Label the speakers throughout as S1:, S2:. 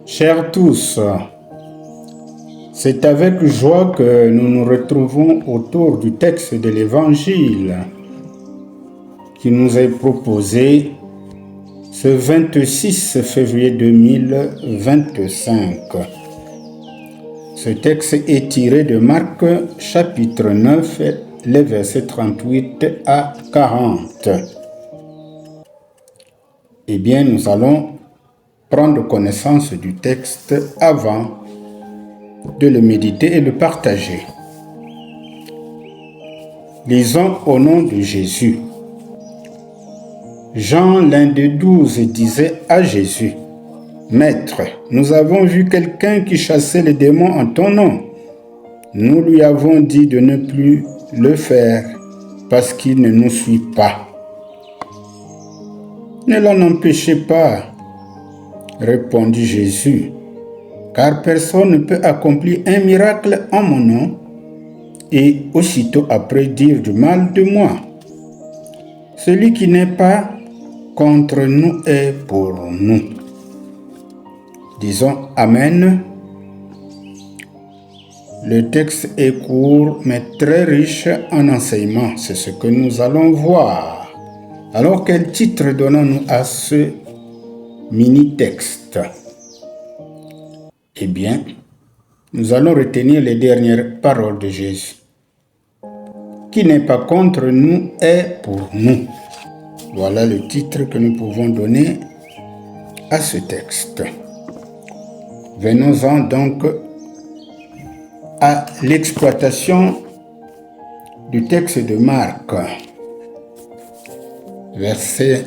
S1: Chers tous, c'est avec joie que nous nous retrouvons autour du texte de l'Évangile qui nous est proposé ce 26 février 2025. Ce texte est tiré de Marc chapitre 9, les versets 38 à 40. Eh bien, nous allons prendre connaissance du texte avant de le méditer et le partager. Lisons au nom de Jésus. Jean, l'un des 12, disait à Jésus: Maître, nous avons vu quelqu'un qui chassait les démons en ton nom. Nous lui avons dit de ne plus le faire parce qu'il ne nous suit pas. Ne l'en empêchez pas, répondit Jésus, car personne ne peut accomplir un miracle en mon nom et aussitôt après dire du mal de moi. Celui qui n'est pas contre nous est pour nous. Disons Amen. Le texte est court mais très riche en enseignements. C'est ce que nous allons voir. Alors, quel titre donnons-nous à ce mini-texte? Eh bien, nous allons retenir les dernières paroles de Jésus. Qui n'est pas contre nous est pour nous. Voilà le titre que nous pouvons donner à ce texte. Venons-en donc à l'exploitation du texte de Marc.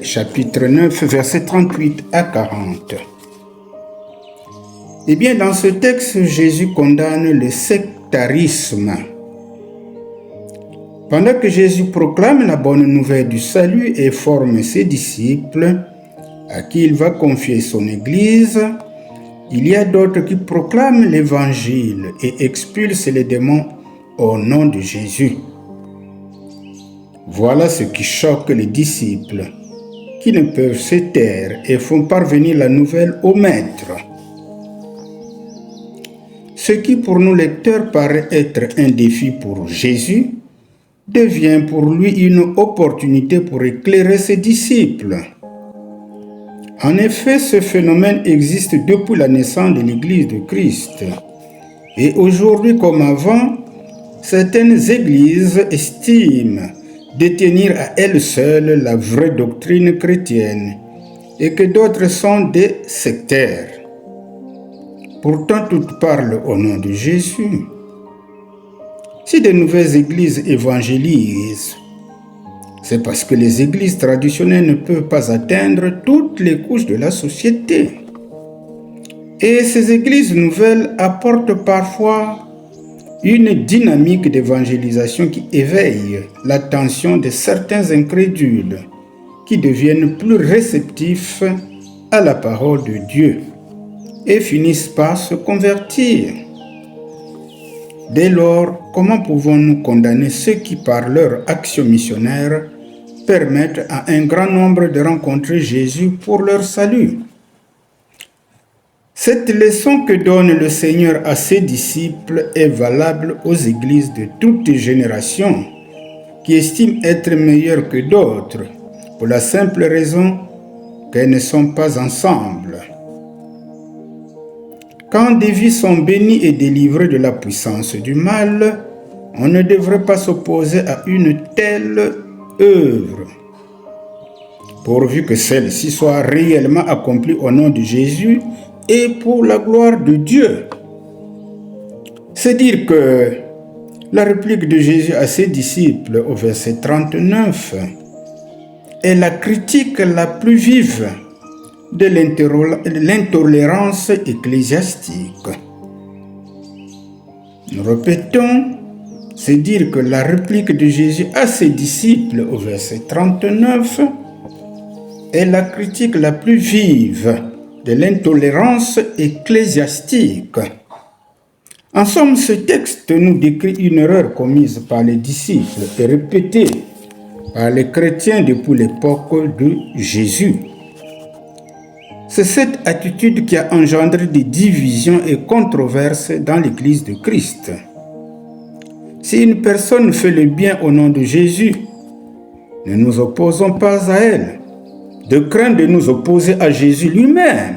S1: Chapitre 9, versets 38 à 40. Eh bien, dans ce texte, Jésus condamne le sectarisme. Pendant que Jésus proclame la bonne nouvelle du salut et forme ses disciples, à qui il va confier son Église, il y a d'autres qui proclament l'Évangile et expulsent les démons au nom de Jésus. Voilà ce qui choque les disciples, qui ne peuvent se taire et font parvenir la nouvelle au Maître. Ce qui pour nous lecteurs paraît être un défi pour Jésus, devient pour lui une opportunité pour éclairer ses disciples. En effet, ce phénomène existe depuis la naissance de l'Église de Christ. Et aujourd'hui comme avant, certaines églises estiment détenir à elles seules la vraie doctrine chrétienne et que d'autres sont des sectaires. Pourtant, toutes parlent au nom de Jésus. Si de nouvelles églises évangélisent, c'est parce que les églises traditionnelles ne peuvent pas atteindre toutes les couches de la société. Et ces églises nouvelles apportent parfois une dynamique d'évangélisation qui éveille l'attention de certains incrédules qui deviennent plus réceptifs à la parole de Dieu et finissent par se convertir. Dès lors, comment pouvons-nous condamner ceux qui, par leur action missionnaire, permettent à un grand nombre de rencontrer Jésus pour leur salut? Cette leçon que donne le Seigneur à ses disciples est valable aux églises de toutes générations qui estiment être meilleures que d'autres pour la simple raison qu'elles ne sont pas ensemble. Quand des vies sont bénies et délivrées de la puissance du mal, on ne devrait pas s'opposer à une telle œuvre, pourvu que celle-ci soit réellement accomplie au nom de Jésus et pour la gloire de Dieu. C'est dire que la réplique de Jésus à ses disciples au verset 39 est la critique la plus vive de l'intolérance ecclésiastique. Nous répétons, c'est dire que la réplique de Jésus à ses disciples au verset 39 est la critique la plus vive de l'intolérance ecclésiastique. En somme, ce texte nous décrit une erreur commise par les disciples et répétée par les chrétiens depuis l'époque de Jésus. C'est cette attitude qui a engendré des divisions et controverses dans l'Église de Christ. Si une personne fait le bien au nom de Jésus, ne nous opposons pas à elle, de crainte de nous opposer à Jésus lui-même.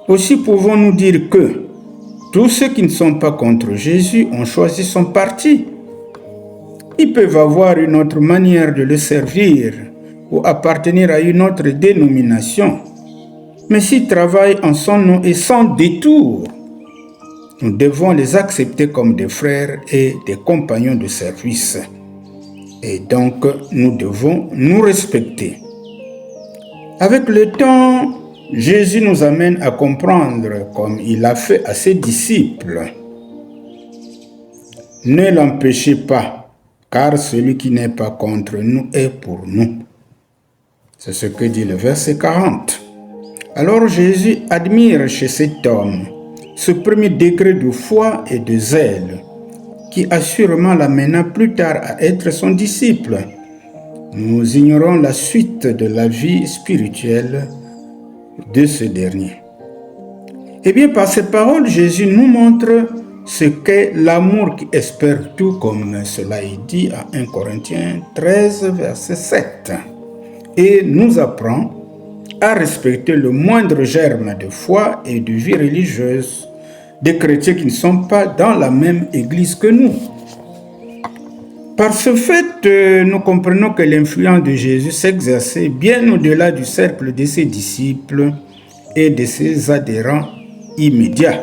S1: Aussi pouvons-nous dire que tous ceux qui ne sont pas contre Jésus ont choisi son parti. Ils peuvent avoir une autre manière de le servir ou appartenir à une autre dénomination. Mais s'ils travaillent en son nom et sans détour, nous devons les accepter comme des frères et des compagnons de service. Et donc, nous devons nous respecter. Avec le temps, Jésus nous amène à comprendre, comme il l'a fait à ses disciples. Ne l'empêchez pas, car celui qui n'est pas contre nous est pour nous. C'est ce que dit le verset 40. Alors Jésus admire chez cet homme ce premier degré de foi et de zèle qui assurément l'amena plus tard à être son disciple. Nous ignorons la suite de la vie spirituelle de ce dernier. Eh bien, par ces paroles, Jésus nous montre ce qu'est l'amour qui espère tout, comme cela est dit à 1 Corinthiens 13, verset 7, et nous apprend à respecter le moindre germe de foi et de vie religieuse des chrétiens qui ne sont pas dans la même église que nous. Par ce fait, nous comprenons que l'influence de Jésus s'exerçait bien au-delà du cercle de ses disciples et de ses adhérents immédiats.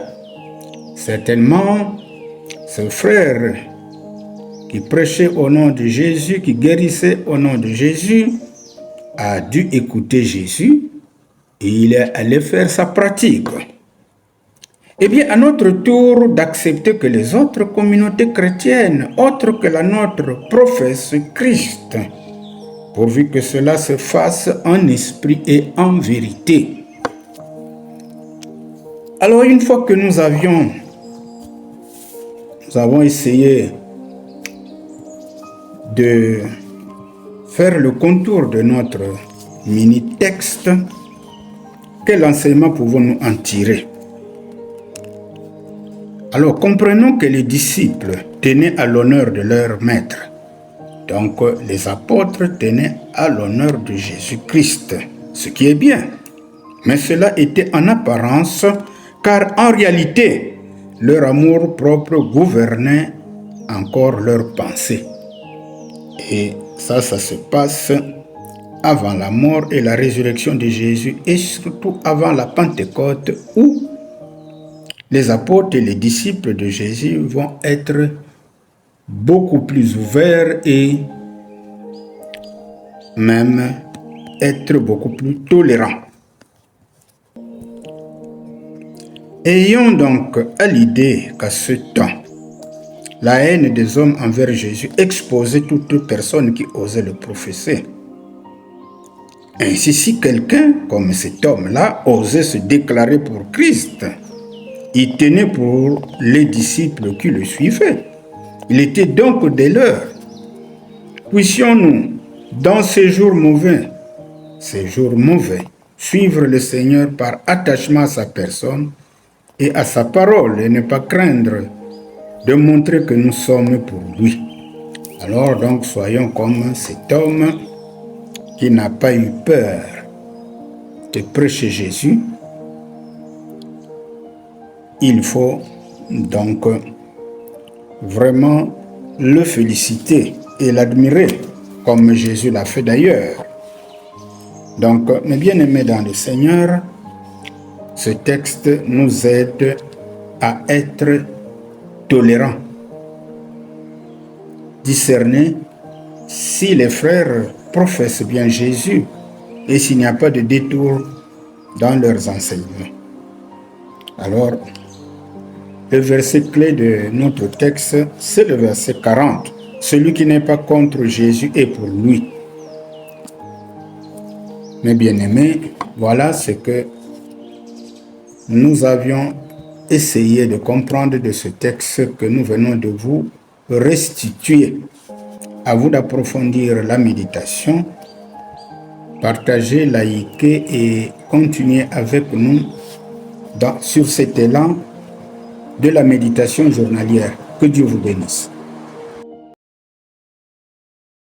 S1: Certainement, ce frère qui prêchait au nom de Jésus, qui guérissait au nom de Jésus, a dû écouter Jésus et il est allé faire sa pratique. Eh bien, à notre tour d'accepter que les autres communautés chrétiennes, autres que la nôtre, professent Christ, pourvu que cela se fasse en esprit et en vérité. Alors, une fois que nous avons essayé de faire le contour de notre mini-texte, quel enseignement pouvons-nous en tirer? Alors, comprenons que les disciples tenaient à l'honneur de leur maître. Donc, les apôtres tenaient à l'honneur de Jésus-Christ, ce qui est bien. Mais cela était en apparence, car en réalité, leur amour propre gouvernait encore leurs pensées. Et ça se passe avant la mort et la résurrection de Jésus, et surtout avant la Pentecôte, où les apôtres et les disciples de Jésus vont être beaucoup plus ouverts et même être beaucoup plus tolérants. Ayons donc à l'idée qu'à ce temps, la haine des hommes envers Jésus exposait toute personne qui osait le professer. Ainsi, si quelqu'un, comme cet homme-là, osait se déclarer pour Christ, il tenait pour les disciples qui le suivaient. Il était donc des leurs. Puissions-nous, dans ces jours mauvais, suivre le Seigneur par attachement à sa personne et à sa parole, et ne pas craindre de montrer que nous sommes pour lui. Alors donc, soyons comme cet homme qui n'a pas eu peur de prêcher Jésus. Il faut donc vraiment le féliciter et l'admirer, comme Jésus l'a fait d'ailleurs. Donc, mes bien-aimés dans le Seigneur, ce texte nous aide à être tolérants, discerner si les frères professent bien Jésus et s'il n'y a pas de détour dans leurs enseignements. Alors, le verset clé de notre texte, c'est le verset 40. Celui qui n'est pas contre Jésus est pour lui. Mes bien-aimés, voilà ce que nous avions essayé de comprendre de ce texte que nous venons de vous restituer. À vous d'approfondir la méditation partagez, likez et continuez avec nous sur cet élan de la méditation journalière. Que Dieu vous bénisse.